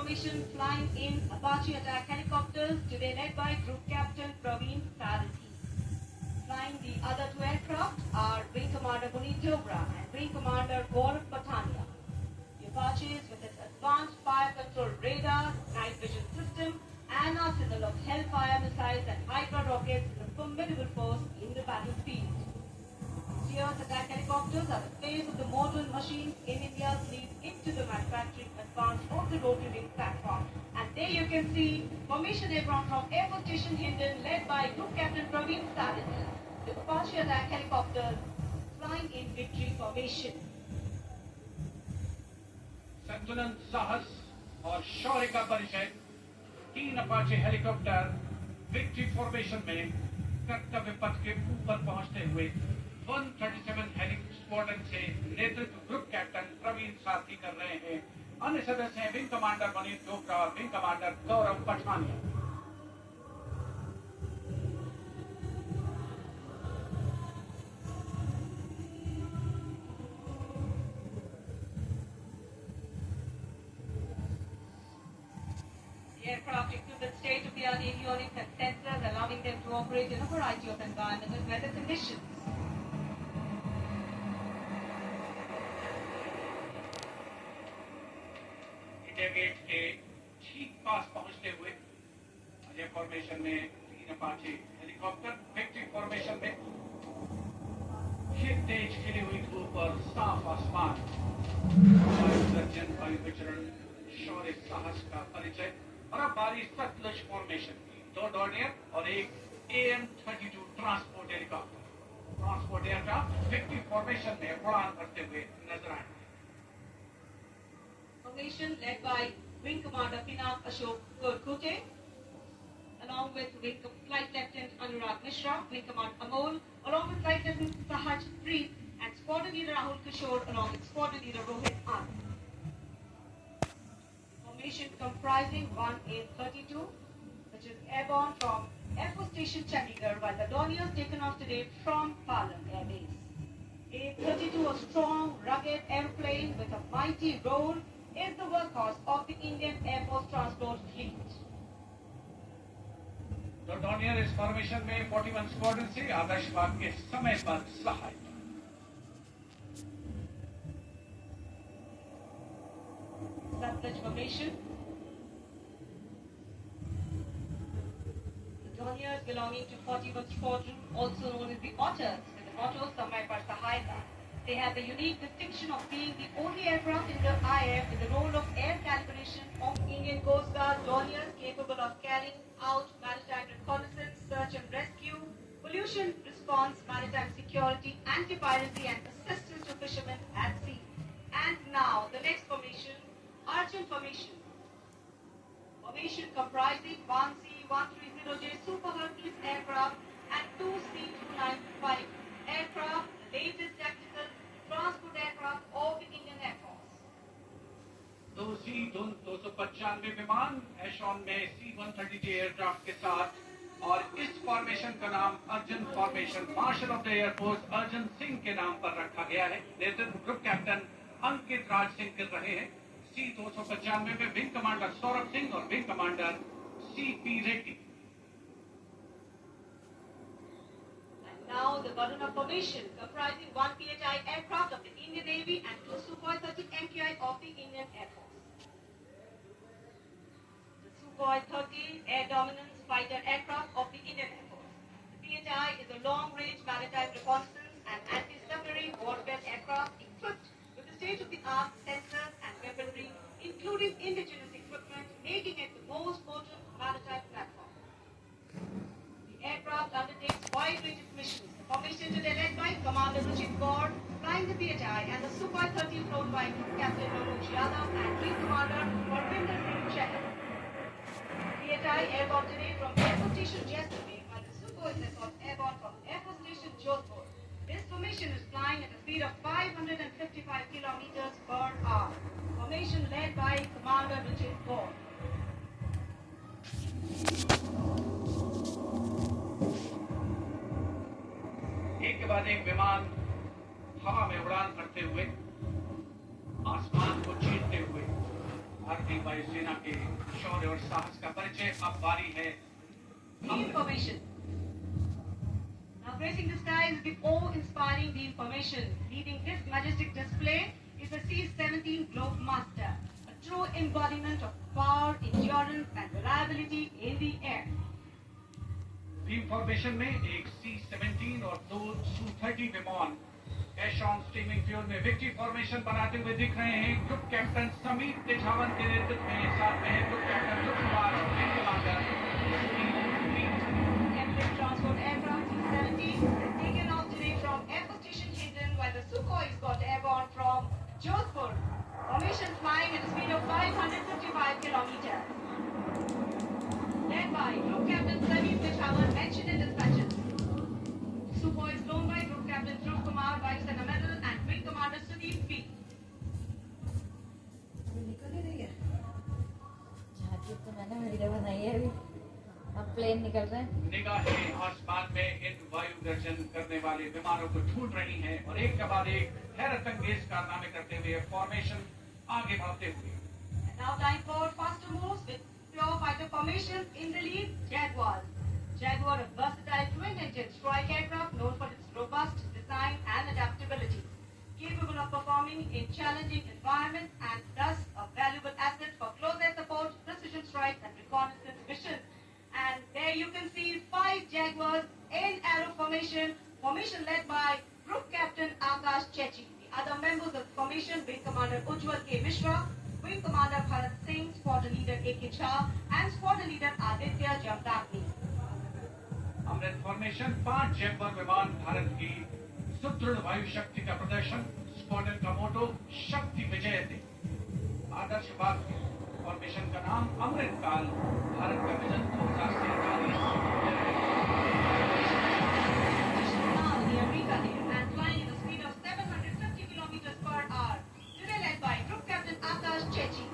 formation flying in Apache attack helicopters, today led by Group Captain Praveen Sarathy. Flying the other two aircraft are Wing Commander Puneet Dogra and Wing Commander Gaurav Patania. The Apaches, with its advanced fire control radar, night vision system, and arsenal of Hellfire missiles and Hydra rockets, is a formidable force in the battlefield. These attack helicopters are the face of the modern machines in India's lead into the manufacturing advance of the rotary wing platform. And there you can see formation aircraft from Air Force Station Hindon, led by Group Captain Praveen Sarathy. The Apache attack helicopters flying in victory formation. संतुलन, साहस और शौर्य का परिचय 3 Apache helicopter victory formation में कर्तव्य पथ के ऊपर पहुंचते हुए 137 हेली स्क्वाड्रन से नेतृत्व ग्रुप कैप्टन प्रवीण सारथी कर रहे हैं। अन्य सदस्य हैं विंग कमांडर पुनीत डोगरा और wing commander Gaurav Pathania. Aircraft equipped with state-of-the-art avionics and sensors, allowing them to operate in a variety of environmental and weather conditions. India Gate के ठीक पास पहुंचते हुए अजय फॉर्मेशन में 3 अपाचे हेलीकॉप्टर विक्ट्री फॉर्मेशन में तेज खिली हुई धूप और साफ आसमान, वायुगर्जन, वायु विचरण, शौर्य साहस का परिचय। और अब बारी सतलुज फॉर्मेशन की। 2 डॉर्नियर और एक AM-32 transport helicopter transport aircraft victory formation में उड़ान भरते हुए नजर आए। Formation led by Wing Commander Pinak Ashok Kurkute, along with Flight Lieutenant Anurag Mishra, Wing Commander Amol, along with Flight Lieutenant Sahaj Preet, and Squadron Leader Rahul Kishore, along with Squadron Leader Rohit Anand. Formation comprising 1 A-32, which is airborne from Air Force Station Chandigarh, while the Dorniers taken off today from Palam Air Base. A-32, a strong, rugged airplane with a mighty roar, is the workhorse of the Indian Air Force transport fleet. तो Dornier इस formation में 41 squadron से आदर्शवाद के समय पर सहायता। Satluj formation. The Dorniers belonging to 41 Squadron, also known as the Otters, with the motto Samay Par Sahayata. They have the unique distinction of being the only aircraft in the IF with the role of air calibration of Indian Coast Guard Dorniers, capable of carrying out maritime reconnaissance, search and rescue, pollution response, maritime security, anti-piracy and assistance to fishermen at sea. And now, the next formation, Arjun formation. Formation comprising 1 C-130J Super Hercules aircraft and 2 C-295 aircraft, the latest tactical transport aircraft of the Indian Air Force. 2 C-295 विमान एशॉन में C-130J aircraft के साथ, और इस formation का नाम Arjun formation marshal of the air force Arjun Singh के नाम पर रखा गया है। नेतृत्व ग्रुप कैप्टन अंकित राज सिंह कर रहे हैं। C-295 में विंग कमांडर सौरभ सिंह और wing commander C.P. Reddy. Now the Varuna formation, comprising 1 PHI aircraft of the Indian Navy and 2 Sukhoi 30 MQI of the Indian Air Force. The Sukhoi 30 air dominance fighter aircraft of the Indian Air Force. The PHI is a long-range maritime reconnaissance and anti-submarine warfare aircraft equipped with the state-of-the-art sensors and weaponry, including indigenous equipment, making it the most potent maritime platform. The aircraft undertakes wide range of missions. The formation today led by Commander Ruchit Kaur, flying the PHI, and the Sukhoi 30 flown by Captain Manoj Yadav and Wing Commander Parvinder Singh Chahal. PHI airborne today from Air Force Station Jaisalmer, while the Sukhoi is airborne from Air Force Station Jodhpur. This formation is flying at a speed of 555 kilometers per hour. Formation led by Commander Ruchit Kaur. एक के बाद एक विमान हवा में उड़ान भरते हुए, आसमान को चीरते हुए भारतीय वायुसेना के शौर्य और साहस का परिचय। अब बारी है Beam formation. Now gracing the skies is the awe-inspiring beam formation. Leading this majestic display is the C-17 Globemaster, a true embodiment of power, endurance and reliability in the air. Beam formation में एक C-17 और 2 Su-30 विमान एशॉन steaming fuel में victory formation बनाते हुए दिख रहे हैं। ग्रुप कैप्टन समीर तेजावन के नेतृत्व में साथ में group captain Dhruv Kumar, wing commander Embraer transport aircraft C-17 has taken off today from Airport Station Hindon, while the Sukhois got airborne from Jodhpur. Formation flying at a speed of 555 kilometers. Led by Group Captain Sameer Tejawan, mentioned in dispatches. Sukhoi is flown by Group Captain Dhruv Kumar, Vayu Medal, and Wing Commander Sudeep B. निकल ही रही है। झांकी तो मैंने video बनाई है अभी। अब प्लेन निकल रहे हैं। निगाहें आसमान में इन वायु गर्जन करने वाले विमानों को ढूंढ रही हैं और एक के बाद एक हैरत अंगेज कारनामे करते हुए फॉर्मेशन आगे बढ़ते हुए। And now time for faster moves with pure fighter formations in the lead. Jaguars. Jaguar, a versatile twin-engine strike aircraft known for its robust design and adaptability, capable of performing in challenging environments and thus a valuable asset for close air support, precision strike and reconnaissance missions. And there you can see 5 Jaguars in arrow formation, formation led by Group Captain Akash Chechi. The other members of the formation, Wing Commander Ujjwal K. Mishra, Wing Commander Bharat Singh, Squadron Leader A.K. Jha, and Squadron Leader Aditya Jamdagni. Amrit formation 5 Jaguar विमान भारत की सुदृढ़ वायु शक्ति का प्रदर्शन। Squadron का मोटो शक्ति विजयते। आदर्श वाक्य फॉर्मेशन का नाम अमृत काल। भारत का vision 2047। Now the Eureka Air and flying at a speed of 750 kilometers per hour. Today led by Group Captain Akash Chechi.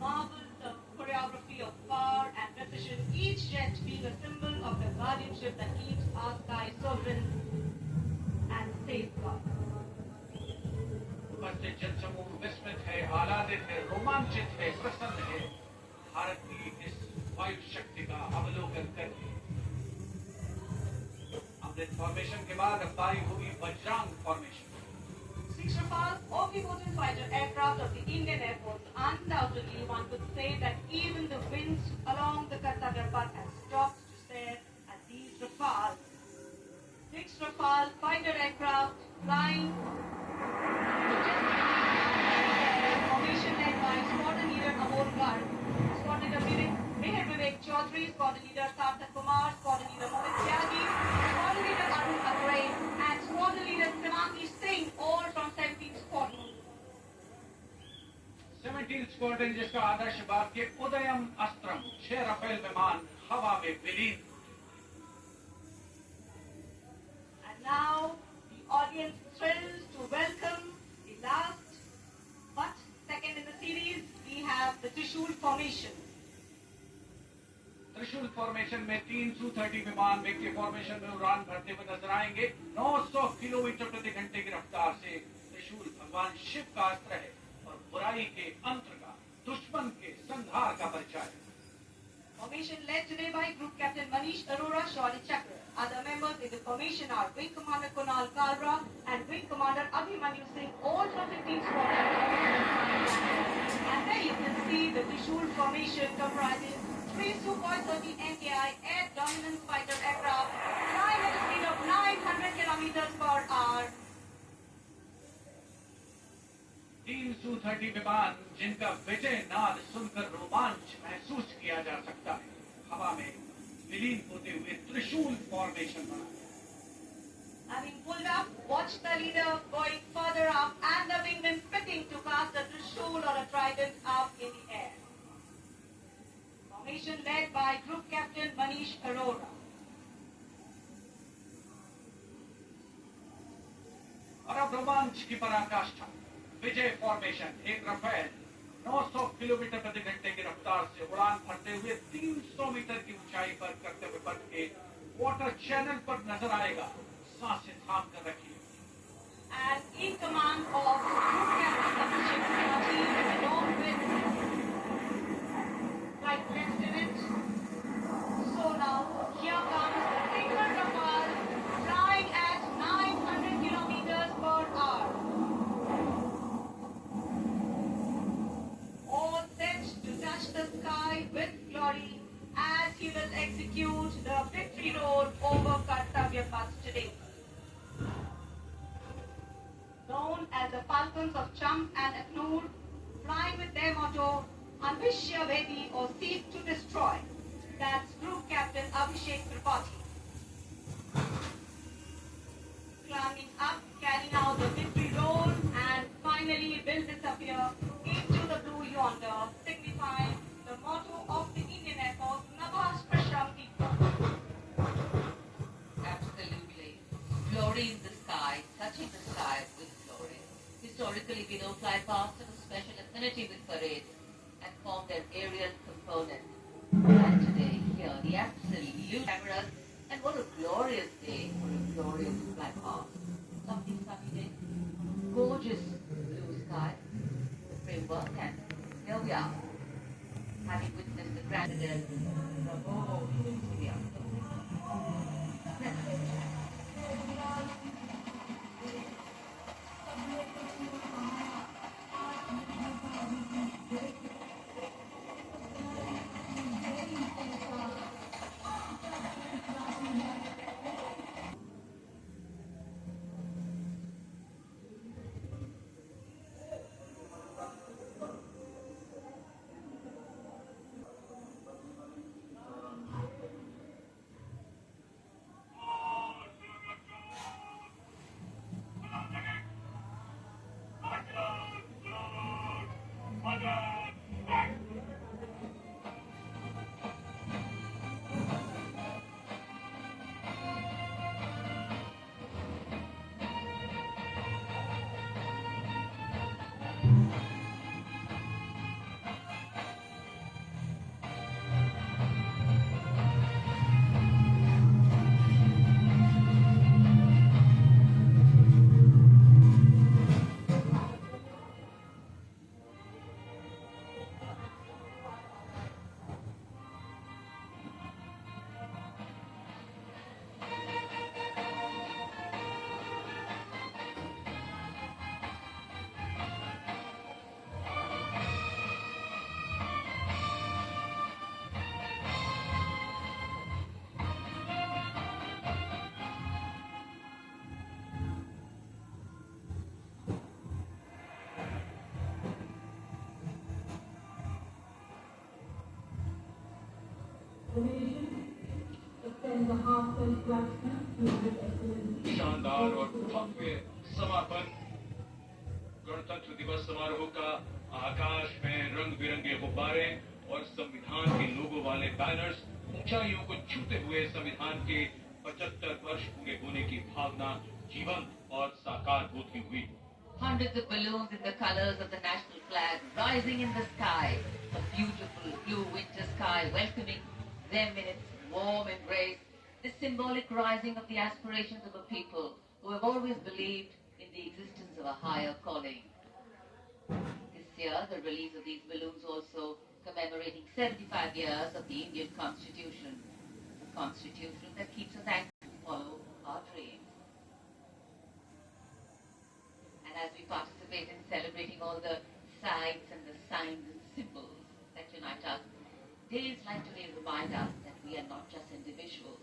Marvels of choreography of power and precision, each jet being a symbol of the guardianship that keeps our sky sovereign and safeguard. उपस्थित जनसमूह विस्मित है, आह्लादित है, रोमांचित है, प्रसन्न है भारत की इस वायु शक्ति का अवलोकन करके। अमृत फॉर्मेशन के बाद अब बारी होगी Vajrang formation. 6 Rafale omnipotent fighter aircraft of the Indian Air Force. Undoubtedly, one could say that even the winds along the Kartagar Path have stopped to stare at these Rafale. 6 Rafale fighter aircraft flying formation led by Squadron Leader Amol Garg, Squadron Leader Meher Vivek Chaudhary, Squadron Leader Sarthak Kumar, Squadron Leader Mohit Tyagi, Squadron Leader Arun Agray, and Squadron Leader Simangi Singh, all from 17th Squadron. 17 squadron जिसका आदर्श वाक्य उदयम अस्त्रम। 6 Rafale विमान हवा में विलीन। And now the audience thrills to welcome the last but second in the series. We have the Trishul formation. त्रिशूल formation में 3 Su-30 विमान victory formation में उड़ान भरते हुए नजर आएंगे। 900 किलोमीटर प्रति घंटे की रफ्तार से त्रिशूल भगवान शिव का अस्त्र है और बुराई के अंतर का, दुश्मन के संहार का परिचय। Formation led today by Group Captain Manish Arora, Shaurya Chakra. Other members in the formation are Wing Commander Kunal Kalra and Wing Commander Abhimanyu Singh, all from 15th Squadron. And there you can see the Trishul formation comprising 3 Sukhoi 30 MKI air dominance fighter aircraft flying at a speed of 900 kilometers per hour. 3 Su-30 विमान जिनका विजय नाद सुनकर रोमांच महसूस किया जा सकता है, हवा में विलीन होते हुए त्रिशूल फॉर्मेशन बना। Having pulled up, watch the leader going further up and the wingmen fitting to cast a Trishul or a trident up in the air. Formation led by Group Captain Manish Arora. और अब रोमांच की पराकाष्ठा। विजय formation, एक Rafale 900 kilometre प्रति घंटे की रफ्तार से उड़ान भरते हुए 300 मीटर की ऊंचाई पर करते हुए पथ के वाटर चैनल पर नजर आएगा। सांसें थाम कर रखिए, as the falcons of Champ and Aknur, flying with their motto, Anvishya Vedi or Seek to Destroy. That's Group Captain Abhishek Tripathi. Climbing up, carrying out the victory roll, and finally will disappear into the blue yonder, signifying the motto of the Indian Air Force, Nabas Prashram Ikra. Absolutely. Glory in the sky, touching the sky with glory. Historically, below fly paths have a special affinity with parades and form their aerial component. And today, here, the absolute cameras, and what a glorious day for a glorious fly path. Lovely sunny day, gorgeous blue sky, the framework, and here we are, having witnessed the grandeur from all to the outdoors. शानदार और भव्य समापन गणतंत्र दिवस समारोह का आकाश में रंग बिरंगे गुब्बारे और संविधान के लोगों वाले बैनर्स ऊंचाइयों को छूते हुए संविधान के 75 वर्ष पूरे होने की भावना जीवंत और साकार होती हुई. Hundreds of balloons in the colors of the national flag rising in the sky. A beautiful blue winter sky welcoming them in its warm embrace. The symbolic rising of the aspirations of a people who have always believed in the existence of a higher calling. This year, the release of these balloons also commemorating 75 years of the Indian Constitution. A constitution that keeps us anchored to follow our dreams. And as we participate in celebrating all the sights and the signs and symbols that unite us, days like today remind us that we are not just individuals,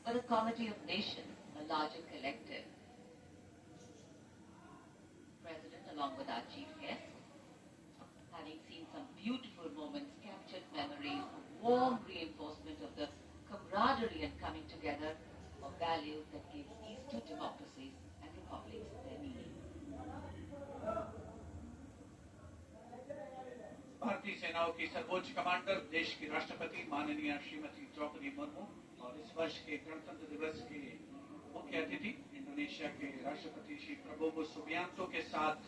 but a comity of nations, a larger collective. President, along with our chief guest, having seen some beautiful moments, captured memories, warm reinforcement of the camaraderie and coming together of values that give these two democracies and republics their meaning. भारतीय सेनाओं की सर्वोच्च commander देश की राष्ट्रपति माननीय श्रीमती द्रौपदी मुर्मू और इस वर्ष के गणतंत्र दिवस के मुख्य अतिथि इंडोनेशिया के राष्ट्रपति श्री प्रबोवो सुबियांतो के साथ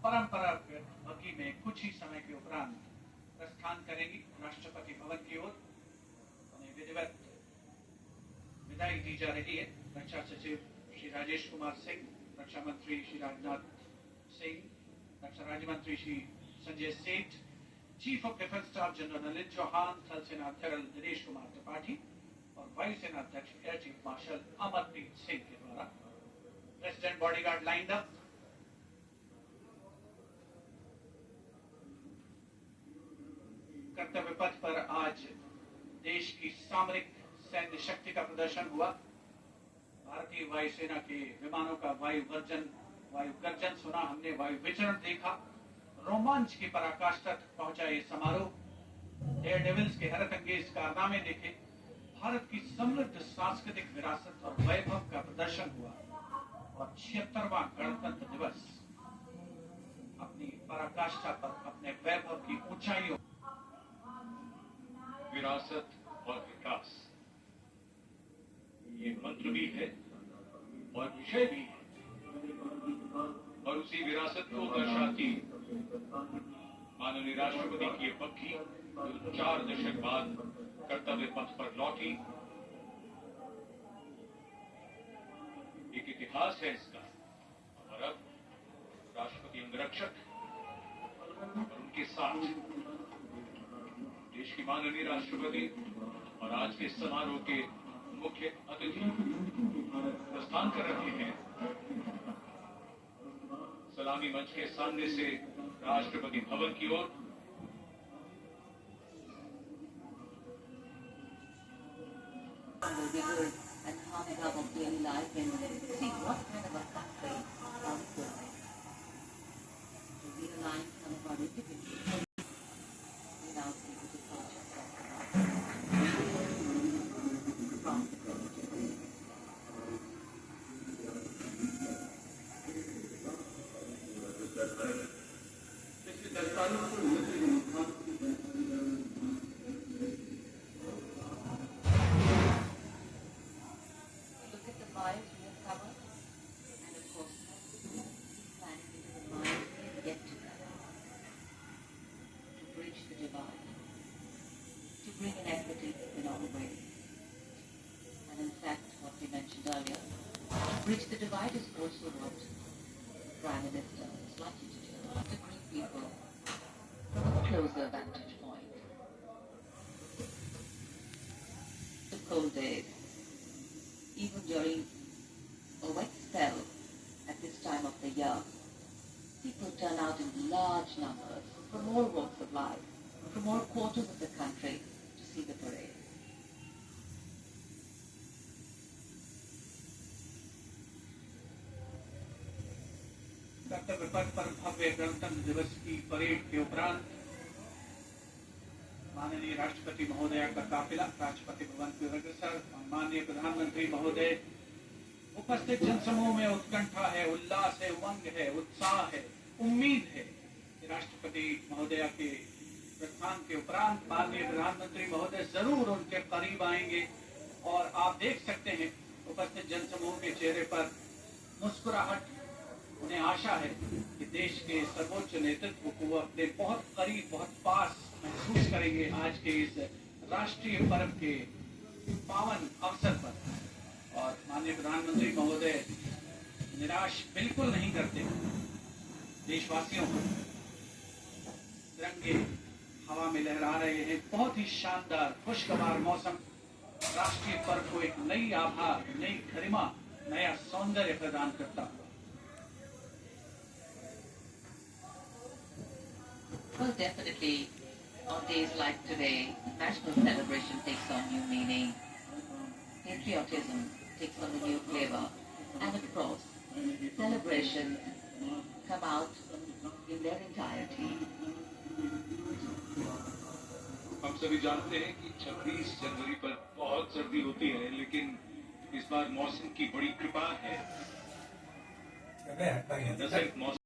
परंपरागत बग्गी में कुछ ही समय के उपरांत प्रस्थान करेंगी राष्ट्रपति भवन की ओर. उन्हें विधिवत विदाई दी जा रही है. रक्षा सचिव श्री राजेश कुमार सिंह, रक्षा मंत्री श्री राजनाथ सिंह, रक्षा राज्य मंत्री Shri Sanjay Seth, chief of defence staff general Nalin Chauhan, थल सेना अध्यक्ष दिनेश कुमार त्रिपाठी और वायुसेना अध्यक्ष air chief marshal Amarpreet Singh के द्वारा प्रेसिडेंट बॉडीगार्ड लाइंड अप. कर्तव्य पथ पर आज देश की सामरिक सैन्य शक्ति का प्रदर्शन हुआ. भारतीय वायुसेना के विमानों का वायुवर्जन वायु गर्जन सुना, हमने वायु विचरण देखा, रोमांच की पराकाष्ठा तक पहुंचा ये समारोह। डेयर डेविल्स के हैरत अंगेज कारनामे देखे, भारत की समृद्ध सांस्कृतिक विरासत और वैभव का प्रदर्शन हुआ और 76वां गणतंत्र दिवस अपनी पराकाष्ठा पर अपने वैभव की ऊंचाइयों। विरासत और विकास, ये मंत्र भी है और विषय भी है, और उसी विरासत को दर्शाती माननीय राष्ट्रपति की ये पक्षी जो 4 दशक बाद कर्तव्य पथ पर लौटी, एक इतिहास है इसका। और अब राष्ट्रपति अंगरक्षक और उनके साथ देश की माननीय राष्ट्रपति और आज के समारोह के मुख्य अतिथि प्रस्थान कर रहे हैं। सलामी मंच के सामने से राष्ट्रपति भवन की ओर। And calming up of daily life and see what kind of a country are we building. To realign some of our individuals without people to culture from the culture. Look at the lives we have covered, and of course, planning into the lives yet to come, to bridge the divide, to bring in equity in all ways. And in fact, what we mentioned earlier, to bridge the divide is also what the Prime Minister is likely to do, to bring people from a closer vantage point. The cold days, even during a wet spell at this time of the year, people turn out in large numbers from all walks of life, from all quarters of the country to see the parade. कर्तव्य पथ पर भव्य गणतंत्र दिवस की parade के उपरांत माननीय राष्ट्रपति महोदया का काफिला राष्ट्रपति भवन की ओर अग्रसर। माननीय प्रधानमंत्री महोदय उपस्थित जनसमूह में उत्कंठा है, उल्लास है, उमंग है, उत्साह है, उम्मीद है कि राष्ट्रपति महोदया के प्रस्थान के उपरांत माननीय प्रधानमंत्री महोदय जरूर उनके करीब आएंगे। और आप देख सकते हैं उपस्थित जनसमूह के चेहरे पर मुस्कुराहट। उन्हें आशा है कि देश के सर्वोच्च नेतृत्व को वो अपने बहुत करीब, बहुत पास महसूस करेंगे आज के इस राष्ट्रीय पर्व के पावन अवसर पर। और माननीय प्रधानमंत्री महोदय निराश बिल्कुल नहीं करते। देशवासियों को तिरंगे हवा में लहरा रहे हैं। बहुत ही शानदार खुशगवार मौसम राष्ट्रीय पर्व को एक नई आभा, नई गरिमा, नया सौंदर्य प्रदान करता हुआ। Well, definitely, on days like today, national celebration takes on new meaning. Patriotism takes on a new flavor. And of course, celebrations come out in their entirety. हम सभी जानते हैं कि 26 जनवरी पर बहुत सर्दी होती है, लेकिन इस बार मौसम की बड़ी कृपा है। न सिर्फ मौसम